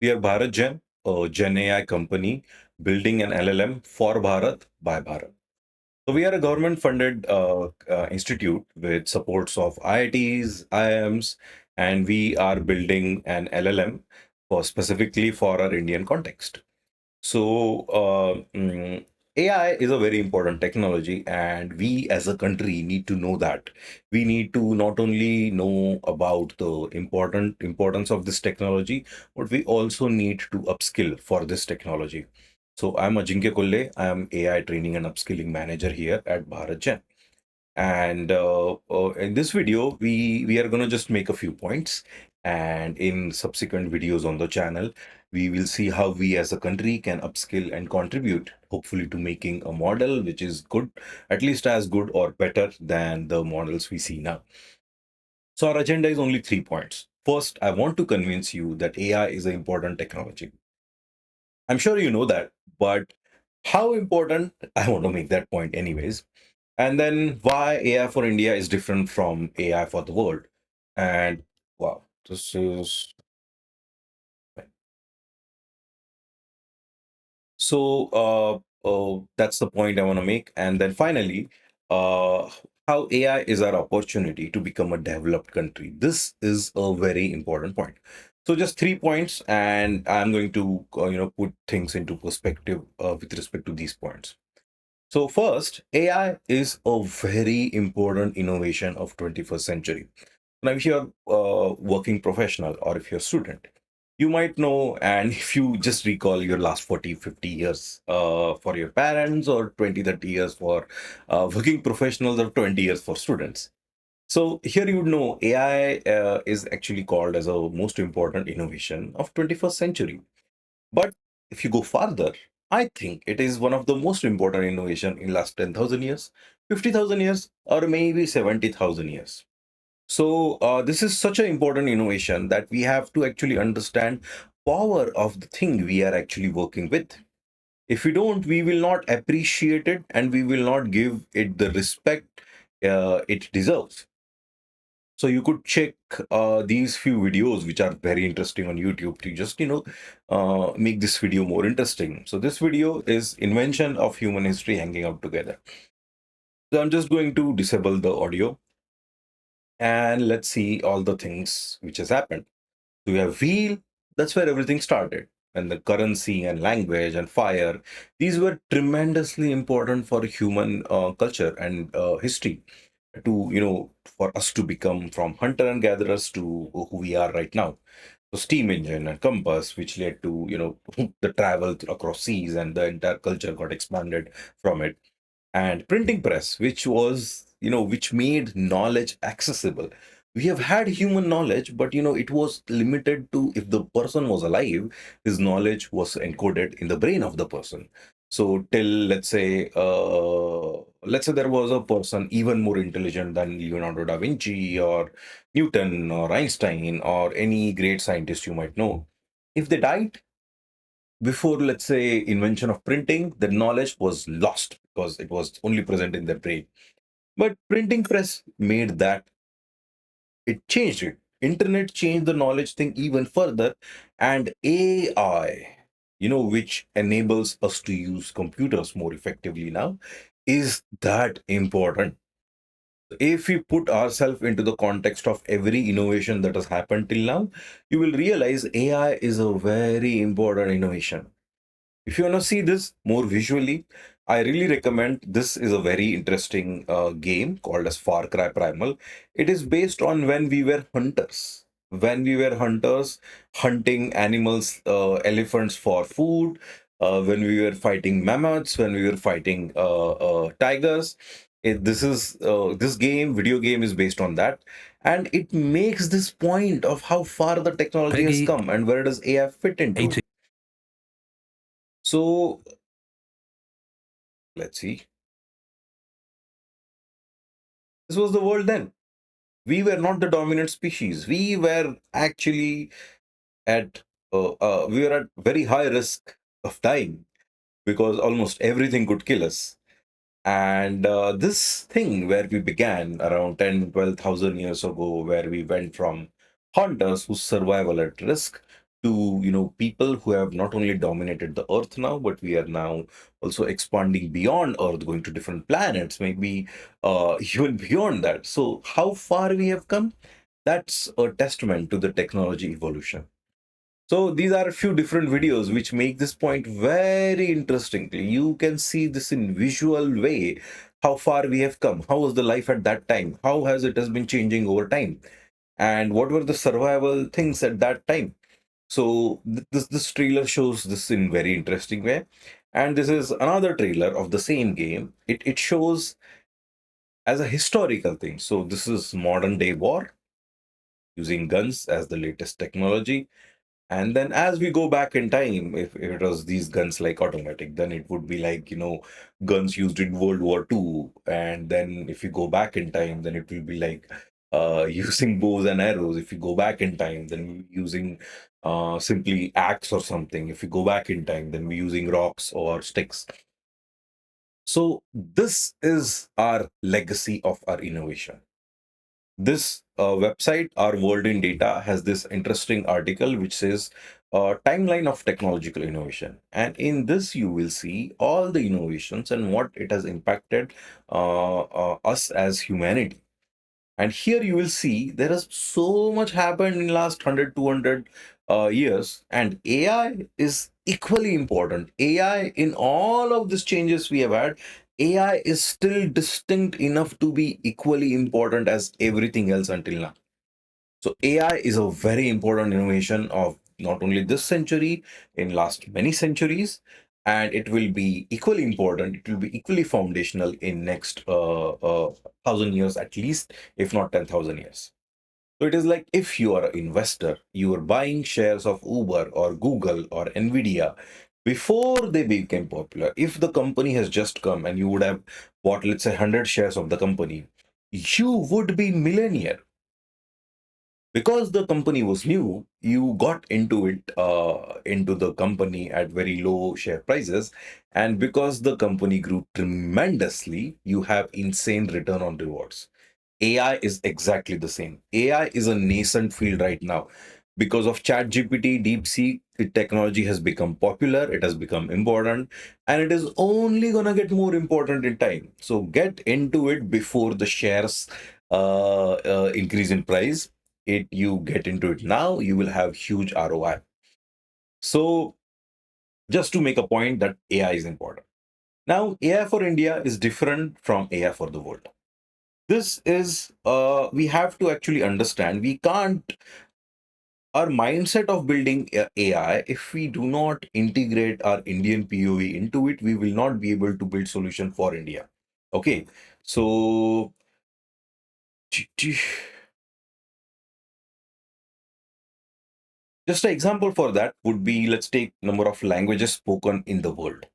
We are Bharat Gen, a Gen AI company building an LLM for Bharat by Bharat. So we are a government-funded institute with supports of IITs, IIMs, and we are building an LLM for specifically for our Indian context. So, AI is a very important technology, and we as a country need to know that. We need to not only know about the importance of this technology, but we also need to upskill for this technology. So, I'm Ajinkya Kulle. I'm AI training and upskilling manager here at Bharat Gen. And in this video, we are going to just make a few points. And in subsequent videos on the channel, we will see how we as a country can upskill and contribute, hopefully, to making a model which is good, at least as good or better than the models we see now. So our agenda is only 3 points. First, I want to convince you that AI is an important technology. I'm sure you know that, but how important, I want to make that point anyways. And then why AI for India is different from AI for the world. And wow, this is so that's the point I want to make. And then finally, uh, how AI is our opportunity to become a developed country. This is a very important point. So just 3 points, and I'm going to put things into perspective with respect to these points. So first, AI is a very important innovation of 21st century. Now, if you're a working professional or if you're a student, you might know, and if you just recall your last 40, 50 years for your parents or 20, 30 years for working professionals or 20 years for students. So here you would know AI is actually called as a most important innovation of 21st century. But if you go farther, I think it is one of the most important innovation in last 10,000 years, 50,000 years, or maybe 70,000 years. So this is such an important innovation that we have to actually understand power of the thing we are actually working with. If we don't, we will not appreciate it and we will not give it the respect it deserves. So you could check these few videos, which are very interesting on YouTube, to just make this video more interesting. So this video is invention of human history hanging out together. So I'm just going to disable the audio and let's see all the things which has happened. So we have wheel, that's where everything started. And the currency and language and fire, these were tremendously important for human culture and history to, for us to become from hunter and gatherers to who we are right now. So steam engine and compass, which led to, the travel across seas and the entire culture got expanded from it, and printing press, which was which made knowledge accessible. We have had human knowledge, but it was limited to, if the person was alive, his knowledge was encoded in the brain of the person. So till let's say there was a person even more intelligent than Leonardo da Vinci or Newton or Einstein or any great scientist you might know. If they died before, let's say, invention of printing, the knowledge was lost because it was only present in their brain. But printing press made that, it changed it. Internet changed the knowledge thing even further, and AI, which enables us to use computers more effectively now, is that important. If we put ourselves into the context of every innovation that has happened till now, you will realize AI is a very important innovation. If you want to see this more visually, I really recommend. This is a very interesting game called as Far Cry Primal. It is based on when we were hunters. When we were hunters, hunting animals, elephants for food, when we were fighting mammoths, when we were fighting tigers. This video game is based on that. And it makes this point of how far the technology has Peggy come and where does AI fit into. 18. So let's see. This was the world then. We were not the dominant species. We were actually at we were at very high risk of dying because almost everything could kill us. And this thing where we began around 10, 12,000 years ago, where we went from hunters whose survival at risk to, people who have not only dominated the earth now, but we are now also expanding beyond earth, going to different planets, maybe even beyond that. So how far we have come, that's a testament to the technology evolution. So these are a few different videos which make this point very interestingly. You can see this in visual way, how far we have come, how was the life at that time, how has been changing over time, and what were the survival things at that time. So this trailer shows this in very interesting way. And this is another trailer of the same game. It shows as a historical thing. So this is modern day war using guns as the latest technology. And then as we go back in time, if it was these guns like automatic, then it would be like, guns used in World War II. And then if you go back in time, then it will be like using bows and arrows. If you go back in time, then we're using simply axe or something. If you go back in time, then we're using rocks or sticks. So this is our legacy of our innovation. This website, Our World in Data, has this interesting article which says timeline of technological innovation. And in this, you will see all the innovations and what it has impacted us as humanity. And here you will see there is so much happened in last 100, 200 years, and AI is equally important. AI, in all of these changes we have had, AI is still distinct enough to be equally important as everything else until now. So AI is a very important innovation of not only this century, in last many centuries, and it will be equally important. It will be equally foundational in next 1,000 years at least, if not 10,000 years. So it is like if you are an investor, you are buying shares of Uber or Google or Nvidia before they became popular. If the company has just come and you would have bought, let's say, 100 shares of the company, you would be millionaire. Because the company was new, you got into it, into the company at very low share prices. And because the company grew tremendously, you have insane return on rewards. AI is exactly the same. AI is a nascent field right now. Because of ChatGPT, DeepSeek, the technology has become popular, it has become important, and it is only gonna get more important in time. So get into it before the shares increase in price. You get into it now, you will have huge ROI. So just to make a point that AI is important. Now, AI for India is different from AI for the world. This is, we have to actually understand, we can't, our mindset of building AI, if we do not integrate our Indian POV into it, we will not be able to build solution for India. Okay, so just an example for that would be, let's take number of languages spoken in the world.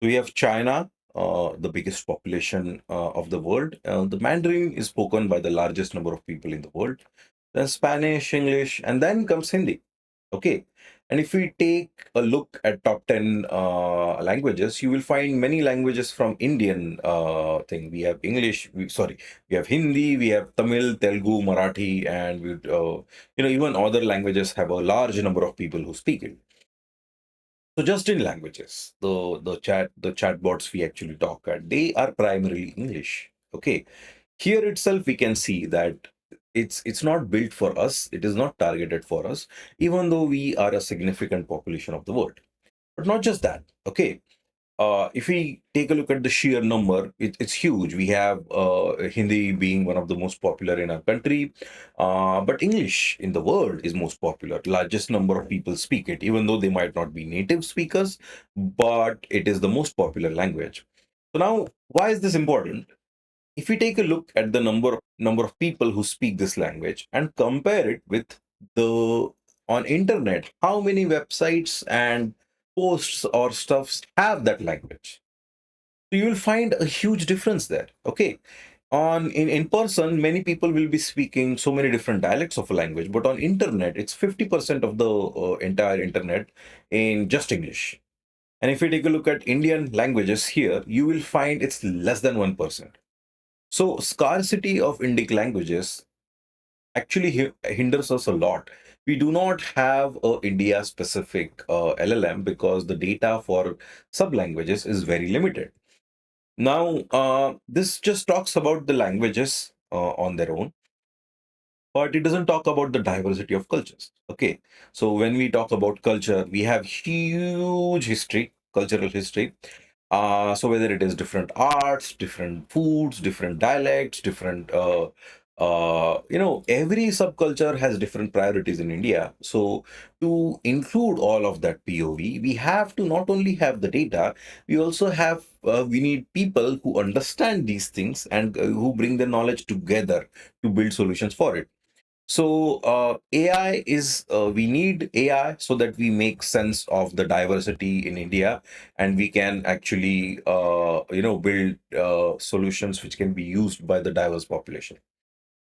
We have China, the biggest population of the world. The Mandarin is spoken by the largest number of people in the world. Then Spanish, English, and then comes Hindi. Okay. And if we take a look at top 10 languages, you will find many languages from Indian thing. We have English, we have Hindi, we have Tamil, Telugu, Marathi, and even other languages have a large number of people who speak it. So just in languages, the chatbots we actually talk at, they are primarily English. Okay. Here itself we can see that it's not built for us, it is not targeted for us, even though we are a significant population of the world. But not just that. Okay. If we take a look at the sheer number, it's huge. We have Hindi being one of the most popular in our country, but English in the world is most popular. Largest number of people speak it, even though they might not be native speakers, but it is the most popular language. So now, why is this important? If we take a look at the number of people who speak this language and compare it with the on internet, how many websites and posts or stuffs have that language? So you will find a huge difference there. Okay. In person, many people will be speaking so many different dialects of a language, but on internet, it's 50% of the entire internet in just English. And if you take a look at Indian languages here, you will find it's less than 1%. So scarcity of Indic languages actually hinders us a lot, We do not have a India specific LLM because the data for sub languages is very limited. Now, this just talks about the languages on their own, but it doesn't talk about the diversity of cultures. Okay, so when we talk about culture, we have huge history, cultural history. So whether it is different arts, different foods, different dialects, different every subculture has different priorities in India. So to include all of that POV, we have to not only have the data, we also have we need people who understand these things and who bring their knowledge together to build solutions for it. So AI is we need AI so that we make sense of the diversity in India, and we can actually build solutions which can be used by the diverse population.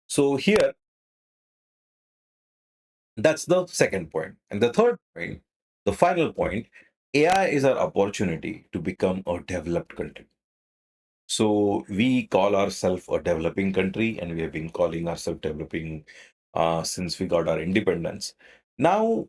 So here, that's the second point, and the third point, the final point, AI is our opportunity to become a developed country. So we call ourselves a developing country, and we have been calling ourselves developing since we got our independence. Now,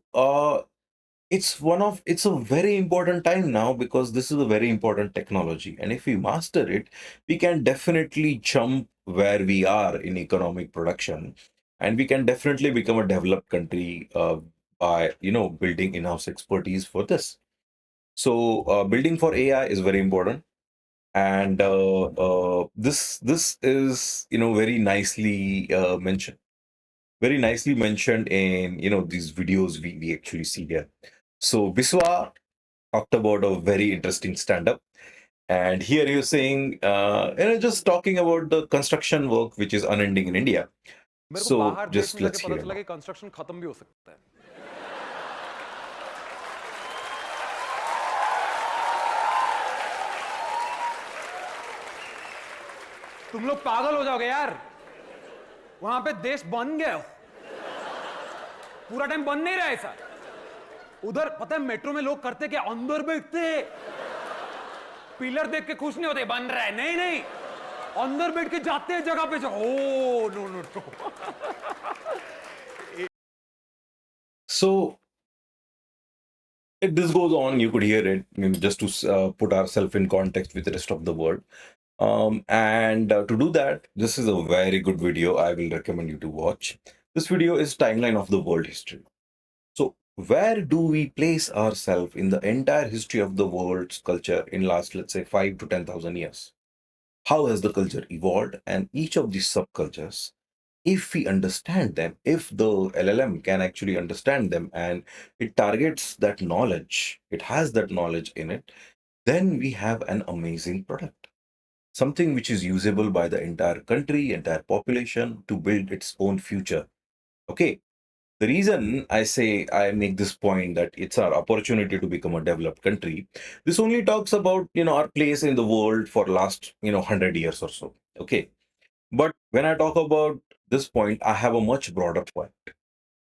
it's a very important time now because this is a very important technology, and if we master it, we can definitely jump where we are in economic production, and we can definitely become a developed country by building in-house expertise for this. So building for AI is very important, and this is very nicely mentioned in these videos we actually see here. So Biswa talked about a very interesting stand-up, and here you're saying just talking about the construction work which is unending in India. मेरे को So बाहर देश just में जाके let's पता hear it चला now. कि construction खत्म भी हो सकता है. तुम लोग पागल हो जाओगे यार. वहां पे देश बन गया. पूरा टाइम बन नहीं रहा है ऐसा. उधर पता है मेट्रो में लोग करते क्या, अंदर बैठते पिलर देख के खुश नहीं होते बन रहा है, नहीं नहीं, अंदर बैठ के जाते हैं जगह पे. Oh no no no. So if this goes on, you could hear it, just to put ourselves in context with the rest of the world. And to do that, this is a very good video I will recommend you to watch. This video is timeline of the world history. So where do we place ourselves in the entire history of the world's culture in last, let's say, 5 to 10,000 years? How has the culture evolved? And each of these subcultures, if we understand them, if the LLM can actually understand them and it targets that knowledge, it has that knowledge in it, then we have an amazing product. Something which is usable by the entire country, entire population to build its own future. Okay. The reason I say I make this point that it's our opportunity to become a developed country, this only talks about, our place in the world for last, 100 years or so. Okay. But when I talk about this point, I have a much broader point.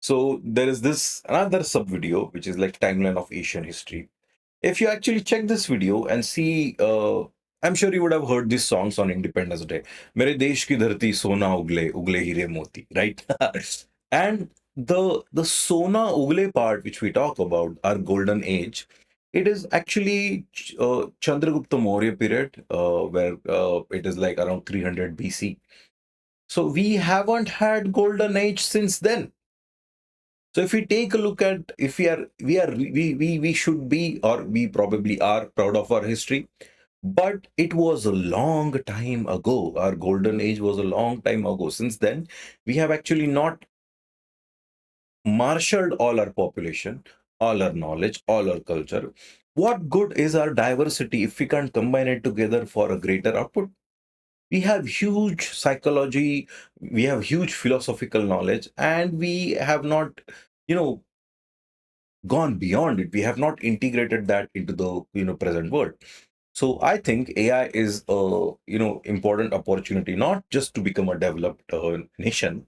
So there is this another sub video, which is like timeline of Asian history. If you actually check this video and see, I'm sure you would have heard these songs on Independence Day. Mere desh ki dharti sona ugle, ugle hire moti, right? And the sona ugle part, which we talk about, our golden age, it is actually Chandragupta Maurya period, where it is like around 300 BC. So we haven't had golden age since then. So if we take a look at, if we should be, or we probably are proud of our history, but it was a long time ago. Our golden age was a long time ago. Since then, we have actually not marshaled all our population, all our knowledge, all our culture. What good is our diversity if we can't combine it together for a greater output? We have huge psychology, we have huge philosophical knowledge, and we have not, you know, gone beyond it. We have not integrated that into the present world. So I think AI is a important opportunity, not just to become a developed nation.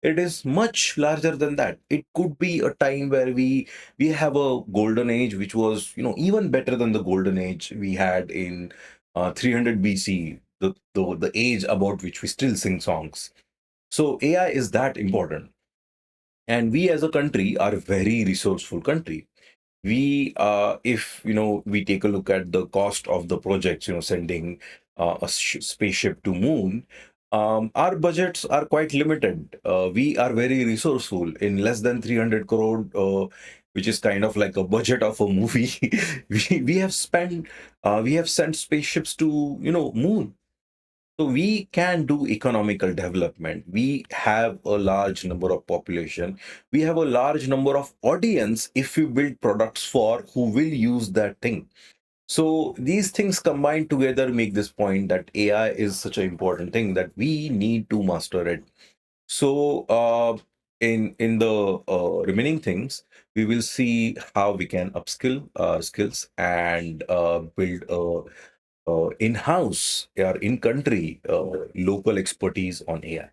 It is much larger than that. It could be a time where we have a golden age, which was even better than the golden age we had in 300 BC, the age about which we still sing songs. So AI is that important. And we as a country are a very resourceful country. We if we take a look at the cost of the projects, sending a spaceship to moon, our budgets are quite limited. We are very resourceful. In less than 300 crore, which is kind of like a budget of a movie, we have sent spaceships to moon. So we can do economical development. We have a large number of population. We have a large number of audience if we build products for who will use that thing. So these things combined together make this point that AI is such an important thing that we need to master it. So in the remaining things, we will see how we can upskill our skills and build a in-house or in-country local expertise on AI.